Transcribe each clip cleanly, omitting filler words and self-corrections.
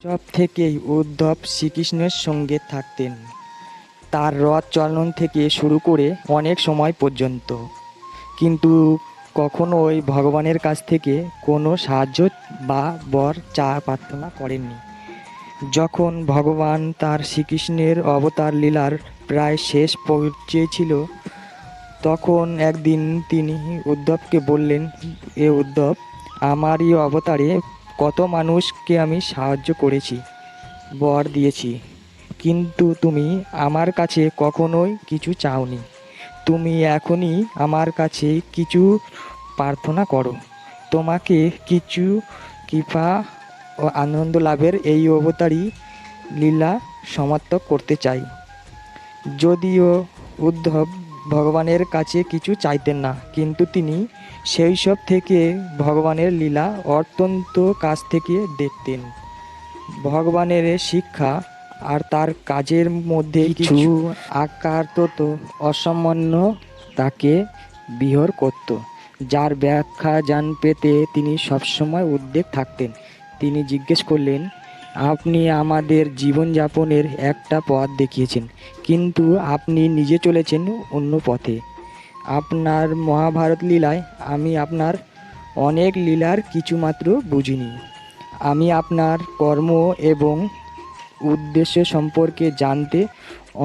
সব থেকেই উদ্ধব শ্রীকৃষ্ণের সঙ্গে থাকতেন, তার রথ চালন থেকে শুরু করে অনেক সময় পর্যন্ত, কিন্তু কখনোই ভগবানের কাছ থেকে কোনো সাহায্য বা বর প্রার্থনা করেননি। যখন ভগবান তার শ্রীকৃষ্ণের অবতার লীলার প্রায় শেষ পর্যায়ে ছিল, তখন একদিন তিনি উদ্ধবকে বললেন, এ উদ্ধব, আমার এই অবতারে কত মানুষকে আমি সাহায্য করেছি, বর দিয়েছি, কিন্তু তুমি আমার কাছে কখনোই কিছু চাওনি। তুমি এখনই আমার কাছে কিছু প্রার্থনা করো। তোমাকে কিছু কৃপা ও আনন্দ লাভের এই অবতারী লীলা সমাপ্ত করতে চাই। যদিও উদ্ধব ভগবানের কাছে কিছু চাইতেন না, কিন্তু তিনি শৈশব থেকে ভগবানের লীলা অত্যন্ত কাছ থেকে দেখতেন। ভগবানের শিক্ষা আর তার কাজের মধ্যে কিছু আকারতত অসামান্য তাকে বিহর করত, যার ব্যাখ্যা পেতে তিনি সবসময় উদ্বেগ থাকতেন। তিনি জিজ্ঞেস করলেন, আপনি আমাদের জীবনযাপনের একটা পথ দেখিয়েছেন, কিন্তু আপনি নিজে চলেছেন অন্য পথে। আপনার মহাভারত লীলায় আমি আপনার অনেক লীলার কিছুমাত্র বুঝিনি। আমি আপনার কর্ম এবং উদ্দেশ্য সম্পর্কে জানতে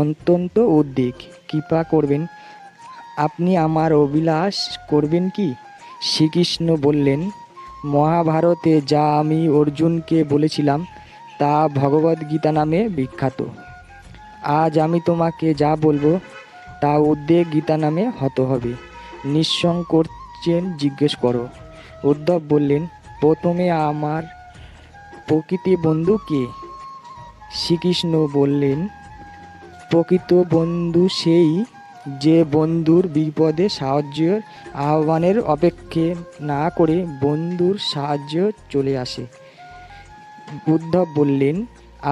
অত্যন্ত উদ্বিগ। কৃপা করবেন, আপনি আমার অভিলাষ করবেন কি? শ্রীকৃষ্ণ বললেন, মহাভারতে যা আমি অর্জুনকে বলেছিলাম তা ভগবদ্গীতা নামে বিখ্যাত। আজ আমি তোমাকে যা বলবো তা উদ্বেগ গীতা নামে হতে হবে। নিঃসংকোচে জিজ্ঞেস করো। উদ্ধব বললেন, প্রথমে আমার প্রকৃত বন্ধু কে? শ্রীকৃষ্ণ বললেন, প্রকৃত বন্ধু সেই যে বন্ধুর বিপদে সাহায্যের আহ্বানের অপেক্ষা না করে বন্ধুর সাহায্য চলে আসে। উদ্ধব বললেন,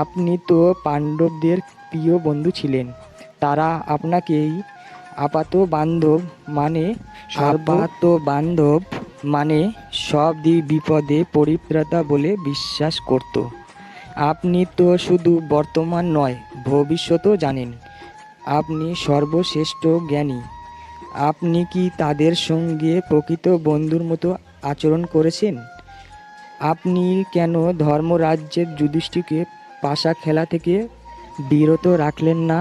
আপনি তো পাণ্ডবদের প্রিয় বন্ধু ছিলেন, তারা আপনাকেই আপাত বান্ধব মানে সব বিপদে পরিত্রাতা বলে বিশ্বাস করত। আপনি তো শুধু বর্তমান নয়, ভবিষ্যতও জানেন। আপনি সর্বশ্রেষ্ঠ জ্ঞানী। আপনি কি তাদের সঙ্গে প্রকৃত বন্ধুর মতো আচরণ করেছেন? আপনি কেন ধর্মরাজ্যের যুধিষ্ঠিরকে পাশা খেলা থেকে বিরত রাখলেন না?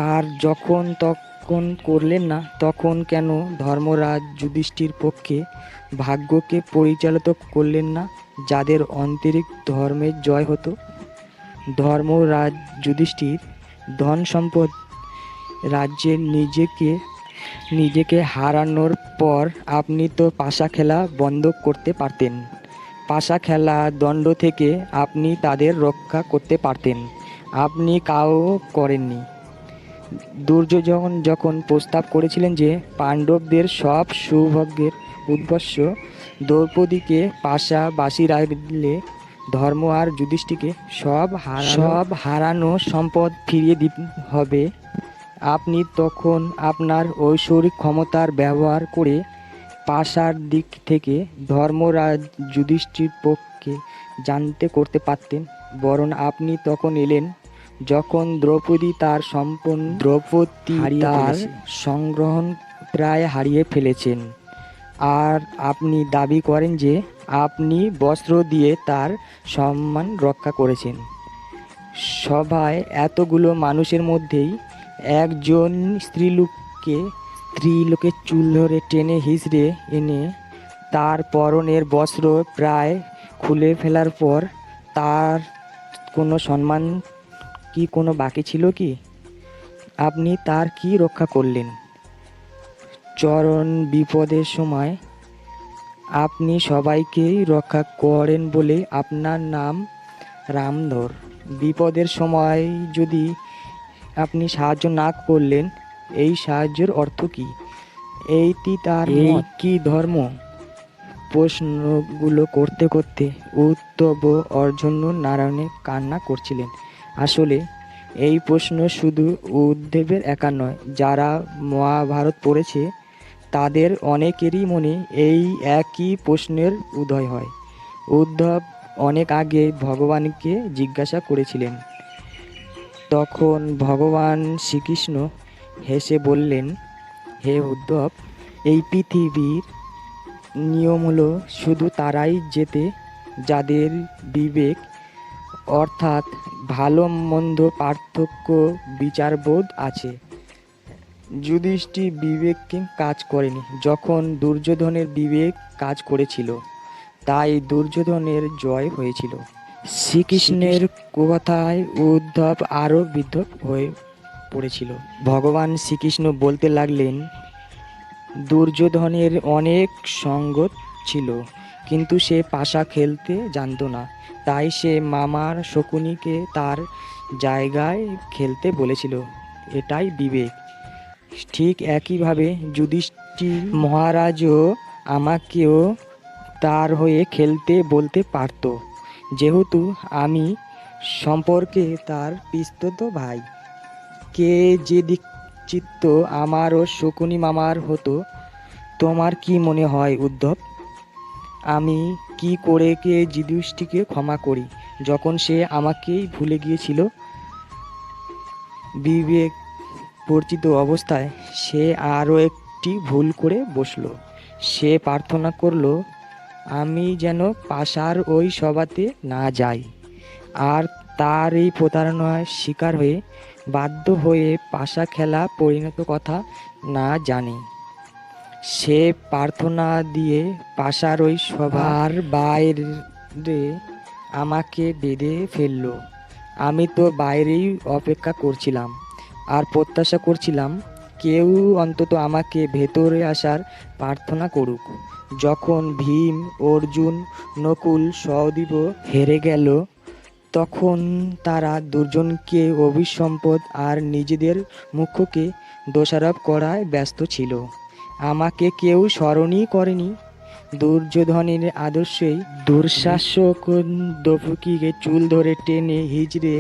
আর যখন তখন করলেন না, তখন কেন ধর্মরাজ যুধিষ্ঠির পক্ষে ভাগ্যকে পরিচালিত করলেন না, যাদের অন্তরিক ধর্মের জয় হতো? ধর্মরাজ যুধিষ্ঠির ধন সম্পদ রাজ্যে নিজেকে হারানোর পর আপনি তো পাশা খেলা বন্ধ করতে পারতেন। পাশা খেলা দণ্ড থেকে আপনি তাদের রক্ষা করতে পারতেন। আপনি কাও করেননি। দুর্যোধন যখন প্রস্তাব করেছিলেন যে পাণ্ডবদের সব সৌভাগ্যের উৎস দ্রৌপদীকে পাশা বাসি রাখলে ধর্ম আর যুধিষ্ঠিরকে সব হারানো সম্পদ ফিরিয়ে দিতে হবে, আপনি তখন আপনার ঐশ্বরিক ক্ষমতার ব্যবহার করে পাশার দিক থেকে ধর্মরাজ যুধিষ্ঠির পক্ষে জানতে করতে পারতেন। বরং আপনি তখন এলেন যখন দ্রৌপদী তার সংগ্রহণ প্রায় হারিয়ে ফেলেছেন, আর আপনি দাবি করেন যে আপনি বস্ত্র দিয়ে তার সম্মান রক্ষা করেছেন। সভায় এতগুলো মানুষের মধ্যেই একজন স্ত্রীলোকের চুল ধরে টেনে হিঁচড়ে এনে তার পরনের বস্ত্র প্রায় খুলে ফেলার পর তার কোনো সম্মান কি কোনো বাকি ছিল কি? আপনি তার কি রক্ষা করলেন? চরম বিপদের সময় আপনি সবাইকেই রক্ষা করেন বলে আপনার নাম রামধর। বিপদের সময় যদি আপনি সাহায্য না করলেন, এই সাহায্যের অর্থ কি? এইটি তার কি ধর্ম? প্রশ্নগুলো করতে করতে উদ্ধব অর্জুন নারায়ণে কান্না করছিলেন। আসলে এই প্রশ্ন শুধু উদ্ধবের একা নয়, যারা মহাভারত পড়েছে তাদের অনেকেরই মনে এই একই প্রশ্নের উদয় হয়। উদ্ধব অনেক আগে ভগবানকে জিজ্ঞাসা করেছিলেন। তখন ভগবান শ্রীকৃষ্ণ হেসে বললেন, হে উদ্ধব, এই পৃথিবীর নিয়ম হলো শুধু তারাই জেতে যাদের বিবেক অর্থাৎ ভালো মন্দ পার্থক্য বিচারবোধ আছে। যুধিষ্ঠির বিবেককে কাজ করেনি যখন দুর্যোধনের বিবেক কাজ করেছিল, তাই দুর্যোধনের জয় হয়েছিল। শ্রীকৃষ্ণের কথায় উদ্ধব আরও বিদ্ধ হয়ে পড়েছিল। ভগবান শ্রীকৃষ্ণ বলতে লাগলেন, দুর্যোধনের অনেক সঙ্গ ছিল, কিন্তু সে পাশা খেলতে জানত না, তাই সে মামার শকুনিকে তার জায়গায় খেলতে বলেছিল। এটাই বিবেক। ঠিক একইভাবে যুধিষ্ঠির মহারাজও আমাকেও তার হয়ে খেলতে বলতে পারত, যেহেতু আমি সম্পর্কে তার পিস্তত ভাই। কে যে দিক চিত্ত আমার ও শকুনি মামার হতো, তোমার কি মনে হয় উদ্ধব? আমি কি করে কে যুধিষ্ঠিরকে ক্ষমা করি যখন সে আমাকেই ভুলে গিয়েছিল? বিবেক বর্জিত অবস্থায় সে আরও একটি ভুল করে বসল। সে প্রার্থনা করল, আমি যেন পাশার ওই সভাতে না যাই, আর তার এই প্রতারণার শিকার হয়ে বাধ্য হয়ে পাশা খেলা পরিণত কথা না জানি। সে প্রার্থনা দিয়ে পাশার ওই সভার বাইরে আমাকে বেঁধে ফেলল। আমি তো বাইরেই অপেক্ষা করছিলাম আর প্রত্যাশা করছিলাম কেউ অন্তত আমাকে ভেতরে আসার প্রার্থনা করুক। যখন ভীম, অর্জুন, নকুল, সহদেব হেরে গেল, তখন তারা দুর্জনকে অভিসম্পদ আর নিজেদের মুখ্যকে দোষারোপ করায় ব্যস্ত ছিল। আমাকে কেউ স্মরণই করেনি। দুর্যোধনের আদর্শেই দুঃশাসক দ্রৌপদীকে চুল ধরে টেনে হিজড়ে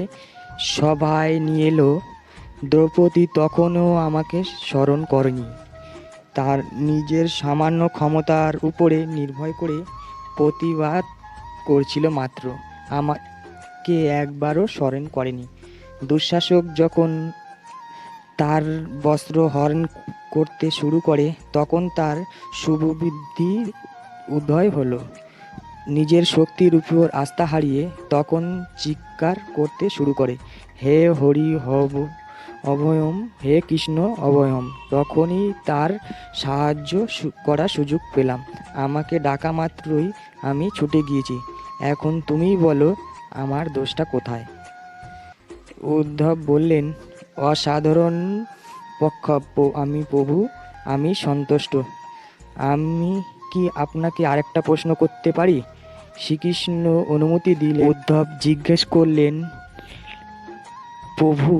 সভায় নিয়ে এলো। দ্রৌপদী তখনও আমাকে স্মরণ করেনি। তার নিজের সামান্য ক্ষমতার উপরে নির্ভর করে প্রতিবাদ করছিল মাত্র, আমাকে একবারও স্মরণ করেনি। দুঃশাসক যখন তার বস্ত্র হরণ করতে শুরু করে, তখন তার শুভবুদ্ধি উদয় হলো। নিজের শক্তির উপর আস্থা হারিয়ে তখন চিৎকার করতে শুরু করে, হে হরি অভয়ম, হে কৃষ্ণ অভয়ম। তখনই তার সাহায্য করার সুযোগ পেলাম। আমাকে ডাকা মাত্রই আমি ছুটে গিয়েছি। এখন তুমি বলো, আমার দোষটা কোথায়? উদ্ধব বললেন, অসাধারণ পক্ষাপ্য আমি প্রভু, আমি সন্তুষ্ট। আমি কি আপনাকে আরেকটা প্রশ্ন করতে পারি? শ্রীকৃষ্ণ অনুমতি দিলে উদ্ধব জিজ্ঞেস করলেন, প্রভু,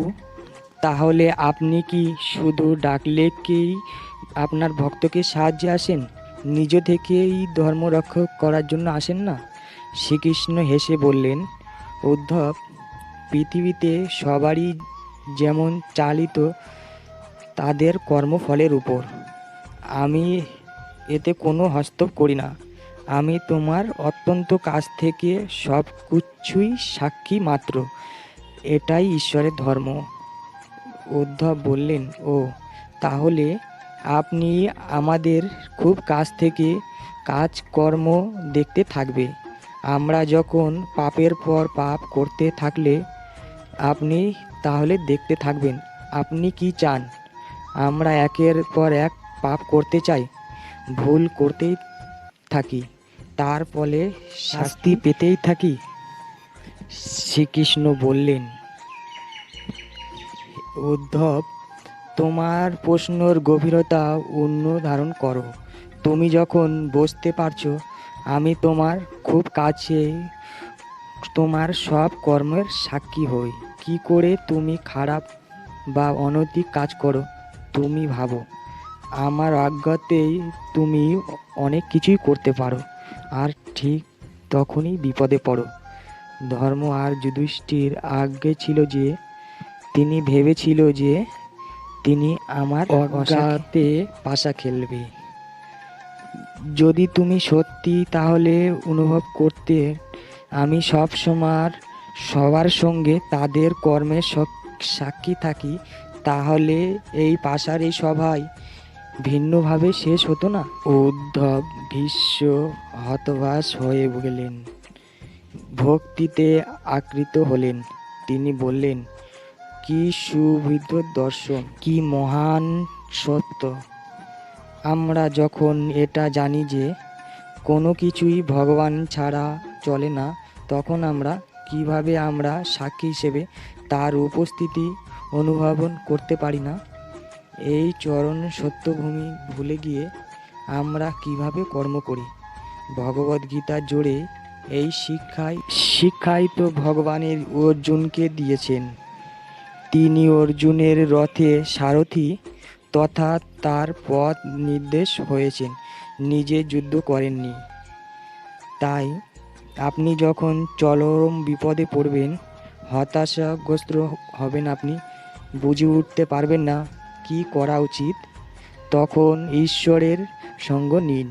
তাহলে আপনি কি শুধু ডাকলেকেই আপনার ভক্তকে সাহায্যে আসেন, নিজ থেকেই ধর্ম রক্ষা করার জন্য আসেন না? শ্রীকৃষ্ণ হেসে বললেন, উদ্ধব, পৃথিবীতে সবারই যেমন চালিত তাদের কর্মফলের উপর। আমি এতে কোনো হস্তক্ষেপ করি না। আমি তোমার অত্যন্ত কাছ থেকে সব কিছুই সাক্ষী মাত্র। এটাই ঈশ্বরের ধর্ম। উদ্ধব বললেন, ও তাহলে আপনি আমাদের খুব কাছ থেকে কাজকর্ম দেখতে থাকবে। আমরা যখন পাপের পর পাপ করতে থাকলে আপনি তাহলে দেখতে থাকবেন। আপনি কি চান আমরা একের পর এক পাপ করতে চাই, ভুল করতেই থাকি, তার ফলে শাস্তি পেতেই থাকি? শ্রীকৃষ্ণ বললেন, উদ্ধব, তোমার প্রশ্নের গভীরতা অন্য ধারণ করো। তুমি যখন বুঝতে পারছো আমি তোমার খুব কাছে, তোমার সব কর্মের সাক্ষী হই, কি করে তুমি খারাপ বা অনৈতিক কাজ করো তুমি ভাবো, আমার আজ্ঞাতেই তুমি অনেক কিছুই করতে পারো, আর ঠিক তখনই বিপদে পড়ো। ধর্ম আর যুধিষ্ঠির আজ্ঞে ছিল যে তিনি ভেবেছিল যে তিনি আমার অজ্ঞাতে পাশা খেলবে। যদি তুমি সত্যি তাহলে অনুভব করতে আমি সব সময় সবার সঙ্গে তাদের কর্মের সাক্ষী থাকি, তাহলে এই পাশার এই সভায় ভিন্নভাবে শেষ হতো না। উদ্ধব ভীষ্ম হতবাক হয়ে গেলেন, ভক্তিতে আকৃত হলেন। তিনি বললেন, কি সুবিধ দর্শন, কি মহান সত্য! আমরা যখন এটা জানি যে কোনো কিছুই ভগবান ছাড়া চলে না, তখন আমরা সাক্ষী হিসেবে তার উপস্থিতি অনুভব করতে পারি না। এই চরণ সত্যভূমি ভুলে গিয়ে আমরা কিভাবে কর্ম করি? ভগবদ্গীতার জোরে এই শিক্ষাই তো ভগবানের অর্জুনকে দিয়েছেন। তিনি অর্জুনের রথে সারথি তথা তার পথ নির্দেশ হয়েছেন, নিজে যুদ্ধ করেননি। তাই আপনি যখন চরম বিপদে পড়বেন, হতাশাগ্রস্ত হবেন, আপনি বুঝে উঠতে পারবেন না কি করা উচিত, তখন ঈশ্বরের সঙ্গ নিন।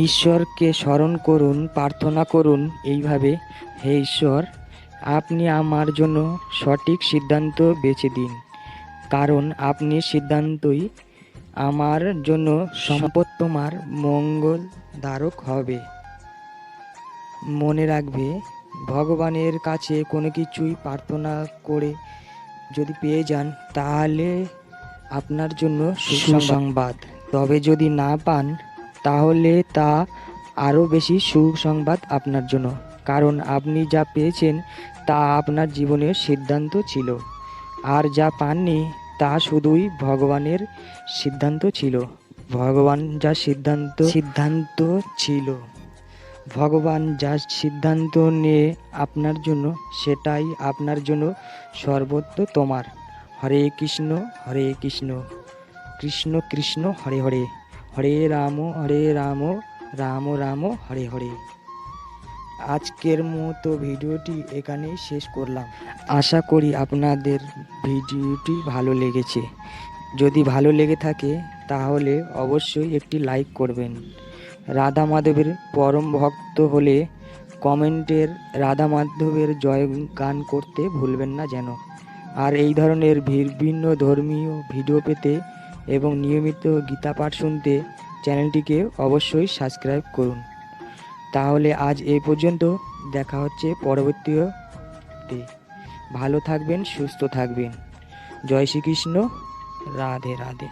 ঈশ্বরকে স্মরণ করুন, প্রার্থনা করুন এইভাবে, হে ঈশ্বর, আপনি আমার জন্য সঠিক সিদ্ধান্ত বেছে দিন, কারণ আপনি সিদ্ধান্তই আমার জন্য সম্পদ তোমার মঙ্গলদায়ক হবে। মনে রাখবে, ভগবানের কাছে কোনো কিছুই প্রার্থনা করে যদি পেয়ে যান, তাহলে আপনার জন্য সুসংবাদ। তবে যদি না পান, তাহলে তা আরও বেশি সুসংবাদ আপনার জন্য, কারণ আপনি যা পেয়েছেন তা আপনার জীবনের সিদ্ধান্ত ছিল, আর যা পাননি তা শুধুই ভগবানের সিদ্ধান্ত ছিল। ভগবান যা সিদ্ধান্ত নিয়ে আপনার জন্য, সেটাই আপনার জন্য সর্বোত্তমার। হরে কৃষ্ণ কৃষ্ণ কৃষ্ণ হরে হরে, হরে রাম রাম রাম হরে হরে। আজকের মতো ভিডিওটি এখানেই শেষ করলাম। আশা করি আপনাদের ভিডিওটি ভালো লেগেছে। যদি ভালো লেগে থাকে তাহলে অবশ্যই একটি লাইক করবেন। রাধা মাধবের পরম ভক্ত হলে কমেন্টের রাধা মাধবের জয় গান করতে ভুলবেন না যেন। আর এই ধরনের বিভিন্ন ধর্মীয় ভিডিও পেতে এবং নিয়মিত গীতা পাঠ শুনতে চ্যানেলটিকে অবশ্যই সাবস্ক্রাইব করুন। তাহলে আজ এই পর্যন্ত, দেখা হচ্ছে পরবর্তীতে। ভালো থাকবেন, সুস্থ থাকবেন। জয় শ্রীকৃষ্ণ, রাধে রাধে।